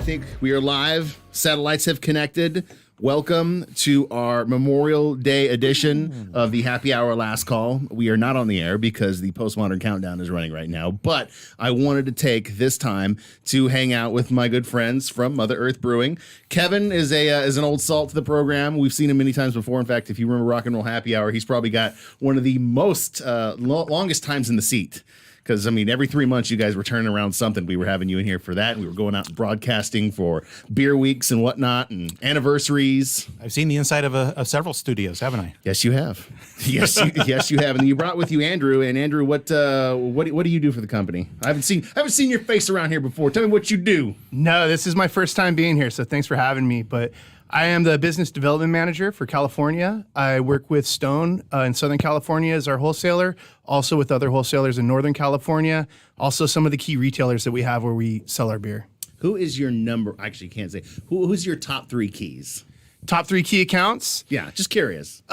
think we are live. Satellites have connected. Welcome to our Memorial Day edition of the Happy Hour Last Call. We are not on the air because the Postmodern Countdown is running right now, but I wanted to take this time to hang out with my good friends from Mother Earth Brewing. Kevin is an old salt to the program. We've seen him many times before. In fact, if you remember Rock and Roll Happy Hour, he's probably got one of the most longest times in the seat. Because, I mean, every 3 months you guys were turning around something. We were having you in here for that. And we were going out and broadcasting for beer weeks and whatnot and anniversaries. I've seen the inside of several studios, haven't I? Yes, you have. Yes, you have. And you brought with you Andrew. And Andrew, what do you do for the company? I haven't seen your face around here before. Tell me what you do. No, this is my first time being here, so thanks for having me. But I am the business development manager for California. I work with Stone in Southern California as our wholesaler, also with other wholesalers in Northern California, also some of the key retailers that we have where we sell our beer. Who is your actually can't say, who's your top 3 keys? Top 3 key accounts? Yeah, just curious.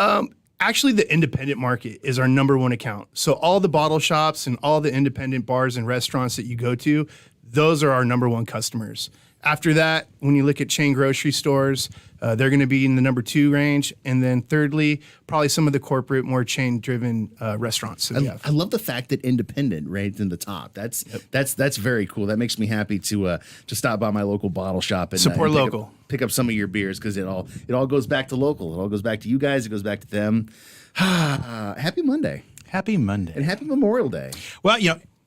Actually, the independent market is our number 1 account. So all the bottle shops and all the independent bars and restaurants that you go to, those are our number 1 customers. After that, when you look at chain grocery stores, they're going to be in the number 2 range. And then thirdly, probably some of the corporate, more chain-driven restaurants that we have. I love the fact that independent ranked in the top. That's very cool. That makes me happy to stop by my local bottle shop and support local. Pick up some of your beers because it all goes back to local. It all goes back to you guys. It goes back to them. Happy Monday. Happy Monday. And happy Memorial Day. Well,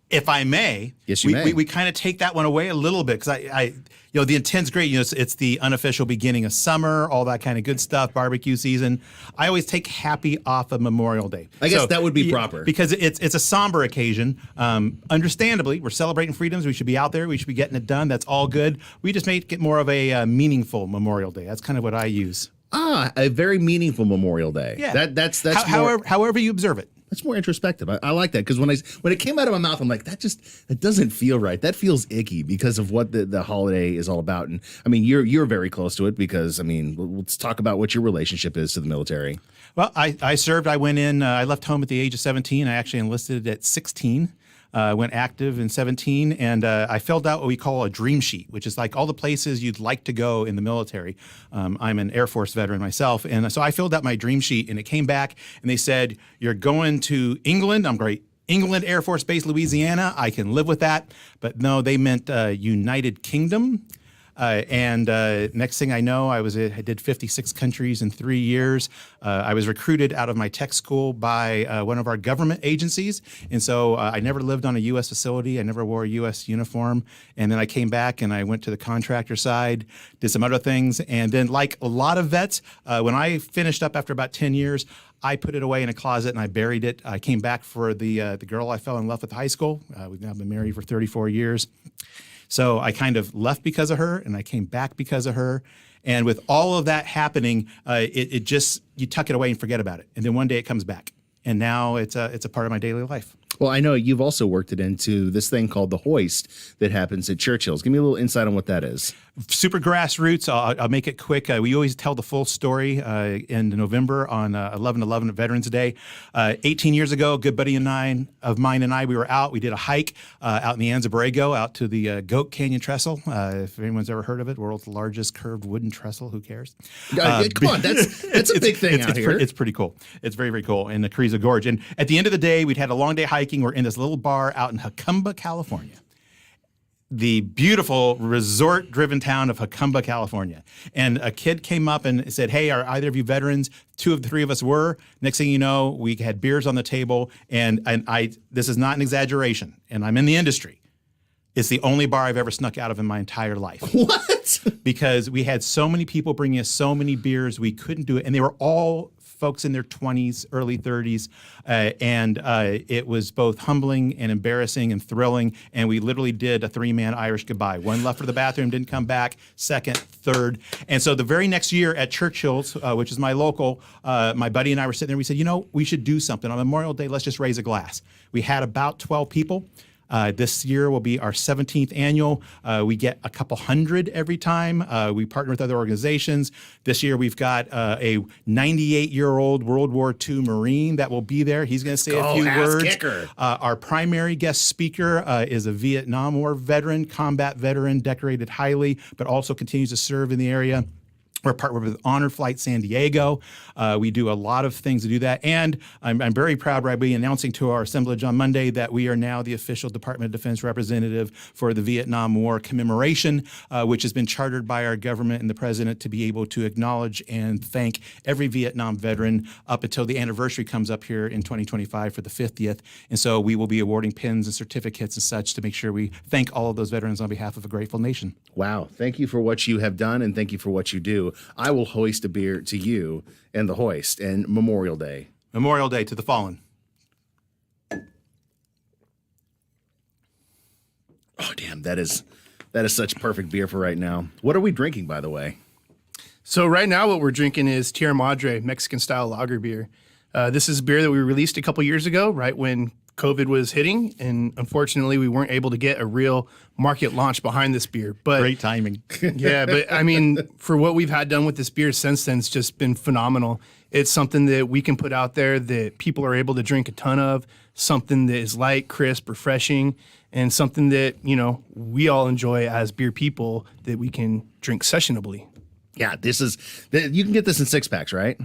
if I may, yes, you may. We kind of take that one away a little bit because I the intent's great. It's the unofficial beginning of summer, all that kind of good stuff, barbecue season. I always take happy off of Memorial Day. I guess that would be proper because it's a somber occasion. Understandably, we're celebrating freedoms. We should be out there. We should be getting it done. That's all good. We just make it more of a meaningful Memorial Day. That's kind of what I use. A very meaningful Memorial Day. Yeah. That's however you observe it. That's more introspective. I like that because when it came out of my mouth, I'm like, that doesn't feel right. That feels icky because of what the holiday is all about. And I mean, you're very close to it because I mean, let's talk about what your relationship is to the military. Well, I served. I went in. I left home at the age of 17. I actually enlisted at 16. Went active in 17, and I filled out what we call a dream sheet, which is like all the places you'd like to go in the military. I'm an Air Force veteran myself, and so I filled out my dream sheet, and it came back, and they said, you're going to England. I'm great. England Air Force Base, Louisiana. I can live with that. But no, they meant United Kingdom. Next thing I know, I did 56 countries in 3 years. I was recruited out of my tech school by one of our government agencies. And so I never lived on a U.S. facility. I never wore a U.S. uniform. And then I came back and I went to the contractor side, did some other things. And then like a lot of vets, when I finished up after about 10 years, I put it away in a closet and I buried it. I came back for the girl I fell in love with high school. We've now been married for 34 years. So I kind of left because of her, and I came back because of her. And with all of that happening, it just, you tuck it away and forget about it. And then one day it comes back. And now it's a part of my daily life. Well, I know you've also worked it into this thing called the Hoist that happens at Churchill's. Give me a little insight on what that is. Super grassroots. I'll make it quick. We always tell the full story in November on 11/11 Veterans Day. 18 years ago, a good buddy of mine and I, we were out. We did a hike out in the Anza-Borrego, out to the Goat Canyon Trestle. If anyone's ever heard of it, world's largest curved wooden trestle. Who cares? Come on, that's a big thing out here. It's pretty cool. It's very, very cool in the Carrizo Gorge. And at the end of the day, we'd had a long day hiking. We're in this little bar out in Jacumba, California. The beautiful resort-driven town of Jacumba, California. And a kid came up and said, hey, are either of you veterans? 2 of the 3 of us were. Next thing you know, we had beers on the table. And this is not an exaggeration, and I'm in the industry. It's the only bar I've ever snuck out of in my entire life. What? Because we had so many people bringing us so many beers, we couldn't do it. And they were all folks in their 20s, early 30s, and it was both humbling and embarrassing and thrilling, and we literally did a 3-man Irish goodbye. One left for the bathroom, didn't come back, second, third. And so the very next year at Churchill's, which is my local, my buddy and I were sitting there, we said, we should do something. On Memorial Day, let's just raise a glass. We had about 12 people. This year will be our 17th annual. We get a couple hundred every time. We partner with other organizations. This year we've got a 98-year-old World War II Marine that will be there. He's going to say a few words. Kicker. Our primary guest speaker is a Vietnam War veteran, combat veteran, decorated highly, but also continues to serve in the area. We're partnered with Honor Flight San Diego. We do a lot of things to do that. And I'm very proud, I'll be announcing to our assemblage on Monday that we are now the official Department of Defense representative for the Vietnam War commemoration, which has been chartered by our government and the president to be able to acknowledge and thank every Vietnam veteran up until the anniversary comes up here in 2025 for the 50th. And so we will be awarding pins and certificates and such to make sure we thank all of those veterans on behalf of a grateful nation. Wow. Thank you for what you have done, and thank you for what you do. I will hoist a beer to you and the Hoist and Memorial Day. Memorial Day to the fallen. Oh, damn. That is such perfect beer for right now. What are we drinking, by the way? So right now what we're drinking is Tierra Madre, Mexican-style lager beer. This is beer that we released a couple years ago, right when COVID was hitting, and unfortunately we weren't able to get a real market launch behind this beer. But Great timing. yeah, but I mean, for what we've had done with this beer since then, it's just been phenomenal. It's something that we can put out there that people are able to drink a ton of, something that is light, crisp, refreshing, and something that, you know, we all enjoy as beer people that we can drink sessionably. Yeah, you can get this in 6-packs, right?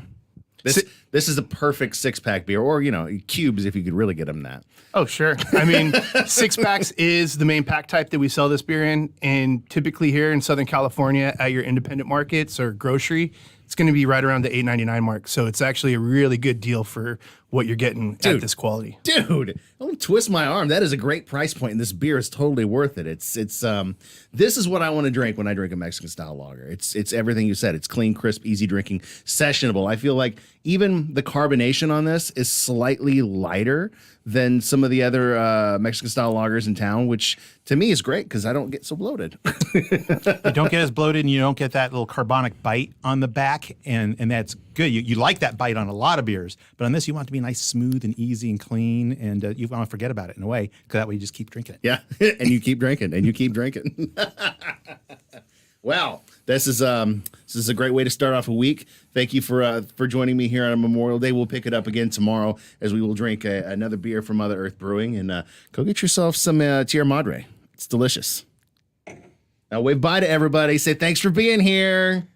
This is a perfect 6-pack beer, or, you know, cubes if you could really get them that. Oh, sure. I mean, 6-packs is the main pack type that we sell this beer in. And typically here in Southern California at your independent markets or grocery, it's going to be right around the $8.99 mark. So it's actually a really good deal for what you're getting at this quality. Dude, don't twist my arm. That is a great price point, and this beer is totally worth it. It's this is what I want to drink when I drink a Mexican style lager. It's everything you said. It's clean, crisp, easy drinking, sessionable. I feel like even the carbonation on this is slightly lighter than some of the other Mexican style lagers in town, which to me is great because I don't get so bloated. You don't get as bloated, and you don't get that little carbonic bite on the back, and that's good. You like that bite on a lot of beers, but on this you want it to be nice, smooth, and easy and clean, and you want to forget about it in a way, because that way you just keep drinking it. Yeah, and you keep drinking, and you keep drinking. Wow, this is a great way to start off a week. Thank you for joining me here on Memorial Day. We'll pick it up again tomorrow as we will drink another beer from Mother Earth Brewing, and go get yourself some Tierra Madre. It's delicious. Now wave bye to everybody. Say thanks for being here.